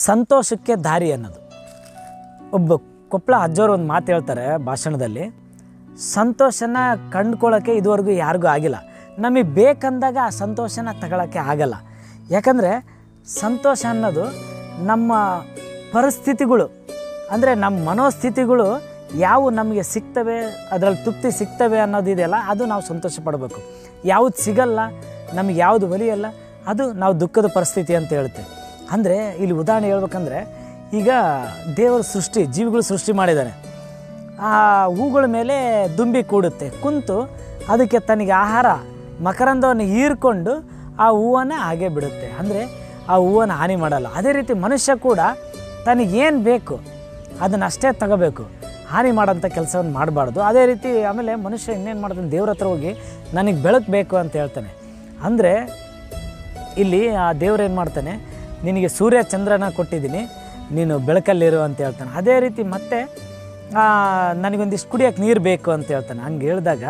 ಸಂತೋಷಕ್ಕೆ ದಾರಿ ಅನ್ನೋದು. ಒಬ್ಬ ಕೊಪ್ಪಳ ಅಜ್ಜೋರು ಒಂದು ಮಾತು ಹೇಳ್ತಾರೆ ಭಾಷಣದಲ್ಲಿ, ಸಂತೋಷನ ಕಂಡುಕೊಳ್ಳೋಕ್ಕೆ ಇದುವರೆಗೂ ಯಾರಿಗೂ ಆಗಿಲ್ಲ. ನಮಗೆ ಬೇಕಂದಾಗ ಆ ಸಂತೋಷನ ತಗೊಳ್ಳೋಕ್ಕೆ ಆಗಲ್ಲ. ಯಾಕಂದರೆ ಸಂತೋಷ ಅನ್ನೋದು ನಮ್ಮ ಪರಿಸ್ಥಿತಿಗಳು, ಅಂದರೆ ನಮ್ಮ ಮನೋಸ್ಥಿತಿಗಳು ಯಾವ ನಮಗೆ ಸಿಗ್ತವೆ, ಅದರಲ್ಲಿ ತೃಪ್ತಿ ಸಿಗ್ತವೆ ಅನ್ನೋದಿದೆಯಲ್ಲ, ಅದು ನಾವು ಸಂತೋಷ ಪಡಬೇಕು. ಯಾವುದು ಸಿಗಲ್ಲ, ನಮಗೆ ಯಾವುದು ಒಲಿಯಲ್ಲ, ಅದು ನಾವು ದುಃಖದ ಪರಿಸ್ಥಿತಿ ಅಂತ ಹೇಳುತ್ತೆ. ಅಂದರೆ ಇಲ್ಲಿ ಉದಾಹರಣೆ ಹೇಳ್ಬೇಕಂದ್ರೆ, ಈಗ ದೇವರ ಸೃಷ್ಟಿ, ಜೀವಿಗಳು ಸೃಷ್ಟಿ ಮಾಡಿದ್ದಾನೆ. ಆ ಹೂಗಳ ಮೇಲೆ ದುಂಬಿ ಕೂಡುತ್ತೆ, ಕುಂತು ಅದಕ್ಕೆ ತನಗೆ ಆಹಾರ ಮಕರಂದವನ್ನು ಹೀರ್ಕೊಂಡು ಆ ಹೂವನ್ನು ಹಾಗೆ ಬಿಡುತ್ತೆ. ಅಂದರೆ ಆ ಹೂವನ್ನು ಹಾನಿ ಮಾಡಲ್ಲ. ಅದೇ ರೀತಿ ಮನುಷ್ಯ ಕೂಡ ತನಗೇನು ಬೇಕು ಅದನ್ನು ಅಷ್ಟೇ ತಗೋಬೇಕು, ಹಾನಿ ಮಾಡೋಂಥ ಕೆಲಸವನ್ನು ಮಾಡಬಾರ್ದು. ಅದೇ ರೀತಿ ಆಮೇಲೆ ಮನುಷ್ಯ ಇನ್ನೇನು ಮಾಡ್ತಾನೆ, ದೇವ್ರ ಹತ್ರ ಹೋಗಿ ನನಗೆ ಬೆಳಕು ಬೇಕು ಅಂತ ಹೇಳ್ತಾನೆ. ಅಂದರೆ ಇಲ್ಲಿ ಆ ದೇವ್ರು ಏನು ಮಾಡ್ತಾನೆ, ನಿನಗೆ ಸೂರ್ಯ ಚಂದ್ರನ ಕೊಟ್ಟಿದ್ದೀನಿ, ನೀನು ಬೆಳಕಲ್ಲಿರು ಅಂತ ಹೇಳ್ತಾನೆ. ಅದೇ ರೀತಿ ಮತ್ತೆ ನನಗೊಂದಿಷ್ಟು ಕುಡಿಯೋಕ್ಕೆ ನೀರು ಬೇಕು ಅಂತ ಹೇಳ್ತಾನೆ. ಹಂಗೆ ಹೇಳಿದಾಗ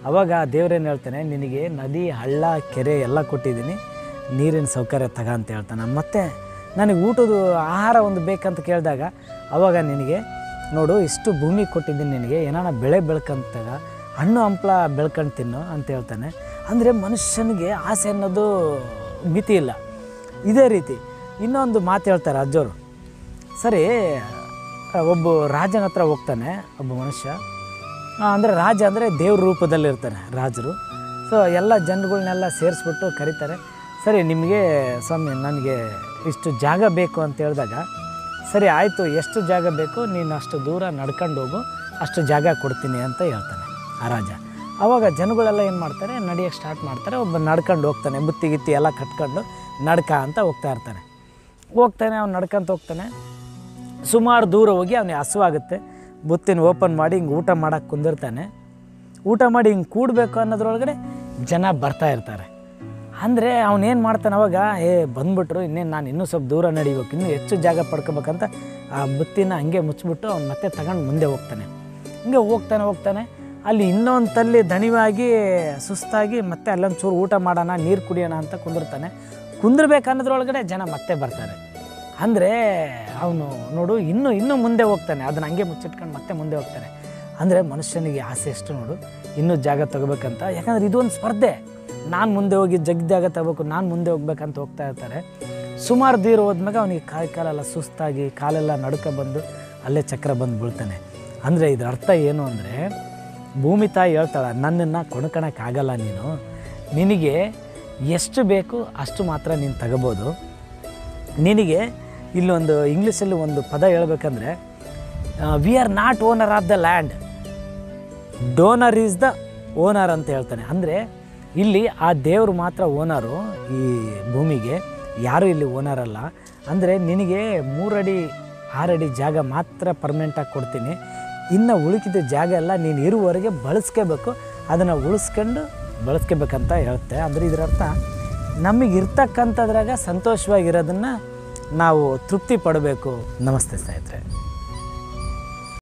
ಅವಾಗ ದೇವ್ರೇನು ಹೇಳ್ತಾನೆ, ನಿನಗೆ ನದಿ, ಹಳ್ಳ, ಕೆರೆ ಎಲ್ಲ ಕೊಟ್ಟಿದ್ದೀನಿ, ನೀರಿನ ಸೌಕರ್ಯ ತಗ ಅಂತ ಹೇಳ್ತಾನೆ. ಮತ್ತು ನನಗೆ ಊಟದ ಆಹಾರ ಒಂದು ಬೇಕಂತ ಕೇಳಿದಾಗ ಅವಾಗ ನಿನಗೆ ನೋಡು ಇಷ್ಟು ಭೂಮಿ ಕೊಟ್ಟಿದ್ದೀನಿ, ನಿನಗೆ ಏನಾನ ಬೆಳೆ ಬೆಳ್ಕಂತಾಗ ಹಣ್ಣು ಹಂಪ್ಲ ಬೆಳ್ಕೊಂಡು ತಿನ್ನು ಅಂತ ಹೇಳ್ತಾನೆ. ಅಂದರೆ ಮನುಷ್ಯನಿಗೆ ಆಸೆ ಅನ್ನೋದು ಮಿತಿ ಇಲ್ಲ. ಇದೇ ರೀತಿ ಇನ್ನೊಂದು ಮಾತು ಹೇಳ್ತಾರೆ ಅಜ್ಜೋರು. ಸರಿ, ಒಬ್ಬ ರಾಜನ ಹತ್ರ ಹೋಗ್ತಾನೆ ಒಬ್ಬ ಮನುಷ್ಯ. ಅಂದರೆ ರಾಜ ಅಂದರೆ ದೇವ್ರ ರೂಪದಲ್ಲಿರ್ತಾನೆ ರಾಜರು. ಸೊ ಎಲ್ಲ ಜನಗಳನ್ನೆಲ್ಲ ಸೇರಿಸ್ಬಿಟ್ಟು ಕರೀತಾರೆ. ಸರಿ, ನಿಮಗೆ ಸ್ವಾಮಿ ನನಗೆ ಇಷ್ಟು ಜಾಗ ಬೇಕು ಅಂತ ಹೇಳಿದಾಗ, ಸರಿ ಆಯಿತು, ಎಷ್ಟು ಜಾಗ ಬೇಕು, ನೀನು ಅಷ್ಟು ದೂರ ನಡ್ಕೊಂಡು ಹೋಗು, ಅಷ್ಟು ಜಾಗ ಕೊಡ್ತೀನಿ ಅಂತ ಹೇಳ್ತಾನೆ ಆ ರಾಜ. ಆವಾಗ ಜನಗಳೆಲ್ಲ ಏನು ಮಾಡ್ತಾರೆ, ನಡೆಯೋಕ್ಕೆ ಸ್ಟಾರ್ಟ್ ಮಾಡ್ತಾರೆ. ಒಬ್ಬ ನಡ್ಕೊಂಡು ಹೋಗ್ತಾನೆ, ಬುತ್ತಿ ಗಿತ್ತಿ ಎಲ್ಲ ಕಟ್ಕೊಂಡು ನಡ್ಕ ಅಂತ ಹೋಗ್ತಾ ಇರ್ತಾನೆ. ಅವ್ನು ನಡ್ಕೊಂತ ಹೋಗ್ತಾನೆ. ಸುಮಾರು ದೂರ ಹೋಗಿ ಅವನಿಗೆ ಹಸುವಾಗುತ್ತೆ. ಬುತ್ತಿನ ಓಪನ್ ಮಾಡಿ ಹಿಂಗೆ ಊಟ ಮಾಡೋಕ್ಕೆ ಕುಂದಿರ್ತಾನೆ. ಊಟ ಮಾಡಿ ಹಿಂಗೆ ಕೂಡಬೇಕು ಅನ್ನೋದ್ರೊಳಗಡೆ ಜನ ಬರ್ತಾ ಇರ್ತಾರೆ. ಅಂದರೆ ಅವನೇನು ಮಾಡ್ತಾನೆ, ಅವಾಗ ಬಂದ್ಬಿಟ್ರು, ಇನ್ನೇನು ನಾನು ಇನ್ನೂ ಸ್ವಲ್ಪ ದೂರ ನಡಿಬೇಕು, ಇನ್ನೂ ಹೆಚ್ಚು ಜಾಗ ಪಡ್ಕೋಬೇಕಂತ ಆ ಬುತ್ತಿನ ಹಂಗೆ ಮುಚ್ಚಿಬಿಟ್ಟು ಅವ್ನು ಮತ್ತೆ ತಗೊಂಡು ಮುಂದೆ ಹೋಗ್ತಾನೆ. ಹಿಂಗೆ ಹೋಗ್ತಾನೆ. ಅಲ್ಲಿ ಇನ್ನೊಂದು ತಲ್ಲಿ ದಣಿವಾಗಿ ಸುಸ್ತಾಗಿ ಮತ್ತೆ ಅಲ್ಲೊಂದು ಚೂರು ಊಟ ಮಾಡೋಣ, ನೀರು ಕುಡಿಯೋಣ ಅಂತ ಕುಂದಿರ್ತಾನೆ. ಕುಂದಿರ್ಬೇಕನ್ನೋದ್ರೊಳಗಡೆ ಜನ ಮತ್ತೆ ಬರ್ತಾರೆ. ಅಂದರೆ ಅವನು ನೋಡು ಇನ್ನೂ ಮುಂದೆ ಹೋಗ್ತಾನೆ, ಅದನ್ನು ಹಂಗೆ ಮುಚ್ಚಿಟ್ಕೊಂಡು ಮತ್ತೆ ಮುಂದೆ ಹೋಗ್ತಾನೆ. ಅಂದರೆ ಮನುಷ್ಯನಿಗೆ ಆಸೆ ಎಷ್ಟು ನೋಡು, ಇನ್ನೂ ಜಾಗ ತಗೋಬೇಕಂತ. ಯಾಕಂದರೆ ಇದೊಂದು ಸ್ಪರ್ಧೆ, ನಾನು ಮುಂದೆ ಹೋಗಿ ಜಾಗ ತಗೋಬೇಕು, ನಾನು ಮುಂದೆ ಹೋಗ್ಬೇಕಂತ ಹೋಗ್ತಾ ಇರ್ತಾರೆ. ಸುಮಾರು ದೂರ ಹೋದ್ಮೇಲೆ ಅವನಿಗೆ ಕಾಲೆಲ್ಲ ಸುಸ್ತಾಗಿ ಕಾಲೆಲ್ಲ ನಡುಕ ಬಂದು ಅಲ್ಲೇ ಚಕ್ರ ಬಂದು ಬೀಳ್ತಾನೆ. ಅಂದರೆ ಇದರ ಅರ್ಥ ಏನು ಅಂದರೆ, ಭೂಮಿ ತಾಯಿ ಹೇಳ್ತಾಳೆ, ನನ್ನನ್ನು ಕೊಣ್ಕೊಳಕ್ಕಾಗಲ್ಲ, ನಿನಗೆ ಎಷ್ಟು ಬೇಕು ಅಷ್ಟು ಮಾತ್ರ ನೀನು ತಗೋಬೋದು. ನಿನಗೆ ಇಲ್ಲೊಂದು ಇಂಗ್ಲೀಷಲ್ಲಿ ಒಂದು ಪದ ಹೇಳ್ಬೇಕಂದ್ರೆ, we are not owner of the land, donor is the owner ಅಂತ ಹೇಳ್ತಾನೆ. ಅಂದರೆ ಇಲ್ಲಿ ಆ ದೇವರು ಮಾತ್ರ ಓನರು ಈ ಭೂಮಿಗೆ, ಯಾರೂ ಇಲ್ಲಿ ಓನರ್ ಅಲ್ಲ. ಅಂದರೆ ನಿನಗೆ 3 ಅಡಿ 6 ಅಡಿ ಜಾಗ ಮಾತ್ರ ಪರ್ಮನೆಂಟಾಗಿ ಕೊಡ್ತೀನಿ, ಇನ್ನು ಉಳುಕಿದ ಜಾಗ ಎಲ್ಲ ನೀನು ಇರುವವರೆಗೆ ಬಳಸ್ಕೋಬೇಕು, ಅದನ್ನು ಉಳಿಸ್ಕೊಂಡು ಬಳಸ್ಕೋಬೇಕಂತ ಹೇಳುತ್ತೆ. ಅಂದರೆ ಇದರರ್ಥ ನಮಗಿರ್ತಕ್ಕಂಥದ್ರಾಗ ಸಂತೋಷವಾಗಿರೋದನ್ನು ನಾವು ತೃಪ್ತಿ ಪಡಬೇಕು. ನಮಸ್ತೆ ಸ್ನೇಹಿತರೆ.